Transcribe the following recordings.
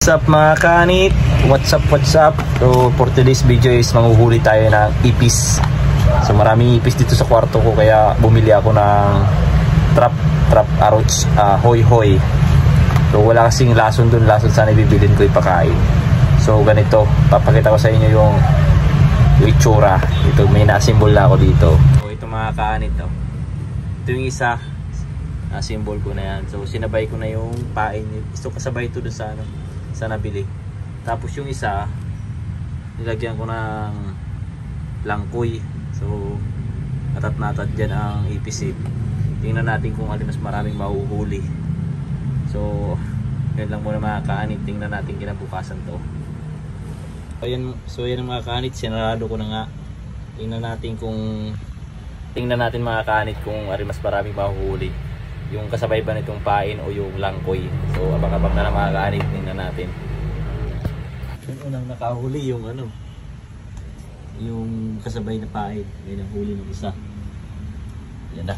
What's up mga kanit? What's up? So for today's video is manghuhuli tayo ng ipis. So maraming ipis dito sa kwarto ko kaya bumili ako ng trap arrows, hoy. So wala kasing lason dun, lason sana ibibilin ko ipakain. So ganito, papakita ko sa inyo yung itsura. Ito may na-symbol na ako dito. So ito mga kanit to. Ito yung isa, symbol ko na yan. So sinabay ko na yung pain. Gusto kasabay ito dun sa sa nabili. Tapos yung isa nilagyan ko ng langkoy. So natat dyan ang ipis. Tingnan natin kung alin mas maraming mahuhuli. So yan lang muna mga kaanit. Tingnan natin kinabukasan to. So yan mga kaanit, sinarado ko na nga. Tingnan natin mga kaanit kung alin mas maraming mahuhuli, yung kasabay ba nitong pain o yung langkoy. So abang-abang na lang mga kaanit. Tingnan natin. Yung unang nakahuli yung yung kasabay na pain. May nahuli ng isa. Yan na.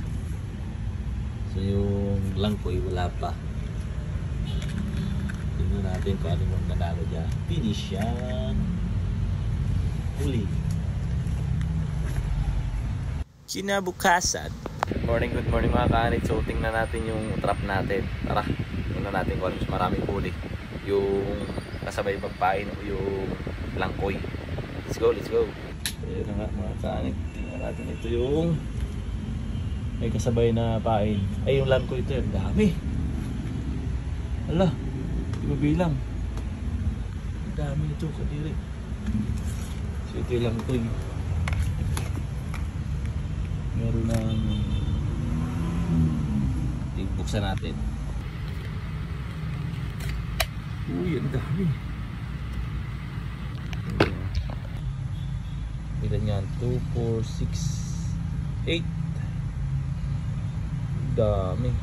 So yung langkoy wala pa. Tingnan natin kung ano yung nanalo dyan. Finish yan. Huli. Kinabukasan. Good morning mga kaanit. So tingnan natin yung trap natin. Tara, tingnan natin kung mas maraming huli, yung kasabay pagpain o yung langkoy. Let's go. Ayun na nga mga kaanit. Tingnan natin ito yung may kasabay na pain. Ay yung langkoy ito, yung dami. Ala, hindi mabilang. Ang dami ito kadiri. So ito yung langkoy. Meron ng buksan natin. Uy, ang dami. Ilan yan? 2, 4, 6, 8. Dami.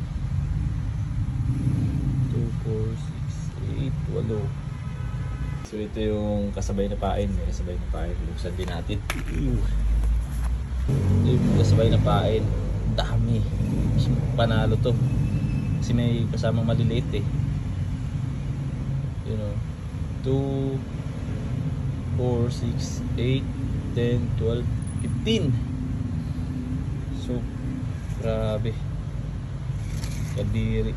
2, 4, 6, 8, 8. So ito yung kasabay na pain. May kasabay na pain. Buksan din natin. Ito yung kasabay na pain. Dami. Panalo to kasi may kasamang maliliit you know. 2, 4, 6, 8, 10, 12, 15. So grabe kadiri.